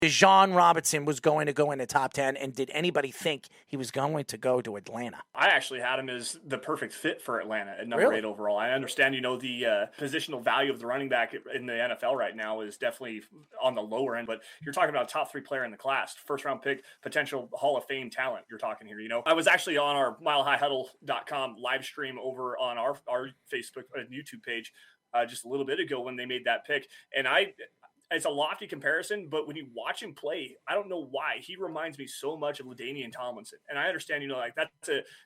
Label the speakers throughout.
Speaker 1: Bijan Robinson was going to go in the top 10, and did anybody think he was going to go to Atlanta?
Speaker 2: I actually had him as the perfect fit for Atlanta at number 8 overall. I understand, the positional value of the running back in the NFL right now is definitely on the lower end, but you're talking about a top 3 player in the class, first round pick, potential Hall of Fame talent you're talking here. I was actually on our milehighhuddle.com live stream over on our Facebook and YouTube page just a little bit ago when they made that pick. And it's a lofty comparison, but when you watch him play, I don't know why he reminds me so much of LaDainian Tomlinson. And I understand,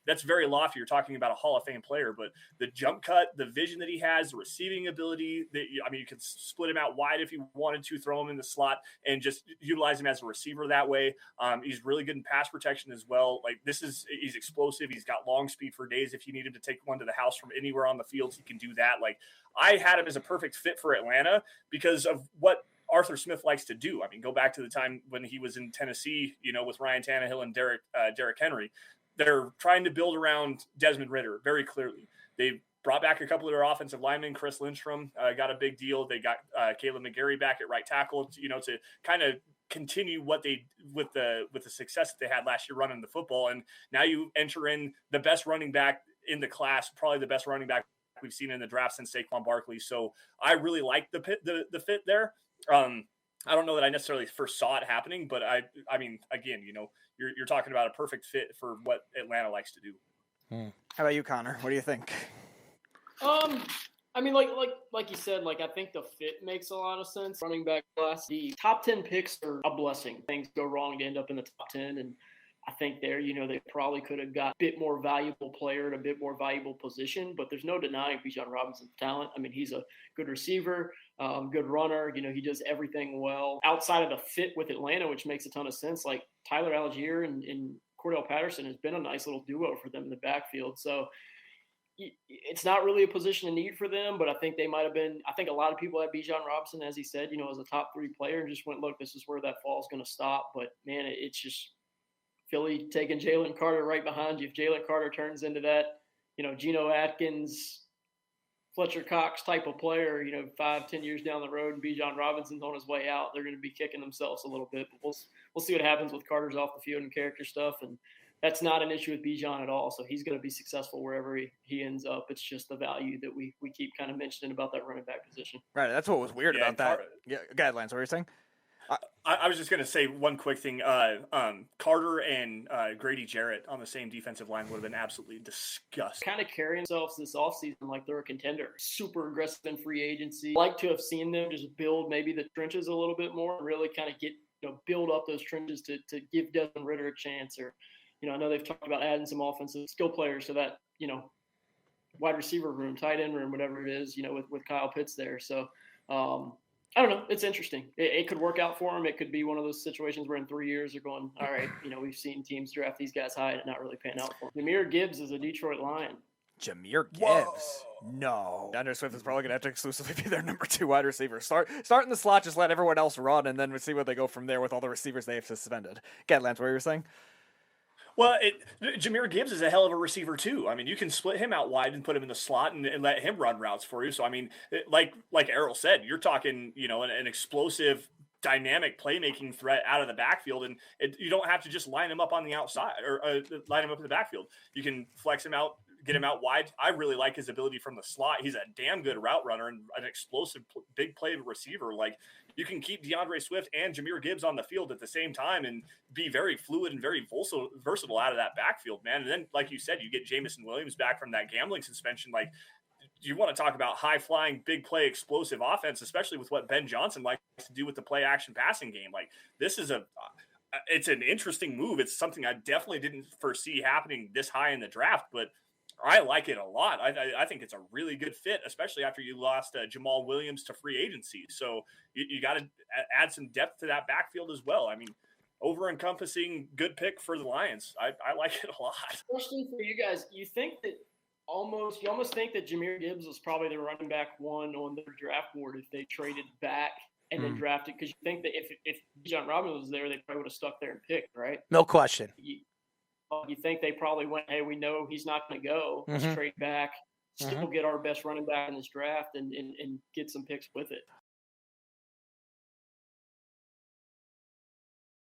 Speaker 2: that's very lofty. You're talking about a Hall of Fame player, but the jump cut, the vision that he has, the receiving ability, you could split him out wide if you wanted to, throw him in the slot and just utilize him as a receiver that way. He's really good in pass protection as well. He's explosive. He's got long speed for days. If you need him to take one to the house from anywhere on the field, he can do that. I had him as a perfect fit for Atlanta because of what Arthur Smith likes to do. Go back to the time when he was in Tennessee, with Ryan Tannehill and Derrick Henry. They're trying to build around Desmond Ridder very clearly. They brought back a couple of their offensive linemen. Chris Lindstrom got a big deal. They got Caleb McGarry back at right tackle, to kind of continue what they with the success that they had last year running the football. And now you enter in the best running back in the class, probably the best running back we've seen in the draft since Saquon Barkley. So I really like the fit there. I don't know that I necessarily first saw it happening, but again, you're talking about a perfect fit for what Atlanta likes to do.
Speaker 3: How about you, Connor? What do you think?
Speaker 4: Like you said, I think the fit makes a lot of sense. Running back class, the top 10 picks are a blessing. Things go wrong to end up in the top 10, and I think there, they probably could have got a bit more valuable player at a bit more valuable position, but there's no denying Bijan Robinson's talent. He's a good receiver, good runner. He does everything well. Outside of the fit with Atlanta, which makes a ton of sense, Tyler Algier and Cordell Patterson has been a nice little duo for them in the backfield. So it's not really a position of need for them, but I think they might have been. I think a lot of people had Bijan Robinson, as he said, as a top 3 player, and just went, look, this is where that fall is going to stop. But man, it's just Philly taking Jalen Carter right behind you. If Jalen Carter turns into that, Geno Atkins, Fletcher Cox type of player, 5-10 years down the road, and Bijan Robinson's on his way out, they're going to be kicking themselves a little bit. But we'll see what happens with Carter's off the field and character stuff. And that's not an issue with Bijan at all. So he's going to be successful wherever he ends up. It's just the value that we keep kind of mentioning about that running back position.
Speaker 3: Right. That's what was weird about that. Yeah, go ahead, Lance. What were you saying?
Speaker 2: I was just going to say one quick thing. Carter and Grady Jarrett on the same defensive line would have been absolutely disgusting.
Speaker 4: Kind of carrying themselves this offseason like they're a contender. Super aggressive in free agency. Like to have seen them just build maybe the trenches a little bit more and really kind of get, build up those trenches to give Desmond Ridder a chance. Or, I know they've talked about adding some offensive skill players to that, wide receiver room, tight end room, whatever it is, with Kyle Pitts there. So, I don't know. It's interesting. It could work out for him. It could be one of those situations where in 3 years they're going, all right, we've seen teams draft these guys high and it not really pan out for them. Jahmyr Gibbs is a Detroit Lion.
Speaker 3: Jahmyr Gibbs? No. DeAndre Swift is probably going to have to exclusively be their number 2 wide receiver. Start in the slot, just let everyone else run, and then we'll see where they go from there with all the receivers they have suspended. Get Lance, what were you saying?
Speaker 2: Well, Jahmyr Gibbs is a hell of a receiver too. You can split him out wide and put him in the slot and let him run routes for you. So, like Errol said, you're talking, an explosive, dynamic playmaking threat out of the backfield, and you don't have to just line him up on the outside or line him up in the backfield. You can flex him out, get him out wide. I really like his ability from the slot. He's a damn good route runner and an explosive, big play receiver. You can keep DeAndre Swift and Jahmyr Gibbs on the field at the same time and be very fluid and very versatile out of that backfield, man. And then, like you said, you get Jamison Williams back from that gambling suspension. You want to talk about high-flying, big play, explosive offense, especially with what Ben Johnson likes to do with the play-action passing game. This is it's an interesting move. It's something I definitely didn't foresee happening this high in the draft, but I like it a lot. I think it's a really good fit, especially after you lost Jamal Williams to free agency. So you got to add some depth to that backfield as well. Over-encompassing good pick for the Lions. I like it a lot.
Speaker 4: Question for you guys. You almost think that Jahmyr Gibbs was probably the running back 1 on their draft board if they traded back and then drafted, because you think that if Bijan Robinson was there, they probably would have stuck there and picked, right?
Speaker 1: No question.
Speaker 4: You think they probably went, hey, we know he's not going to go. Let's trade back, still get our best running back in this draft and get some picks with it.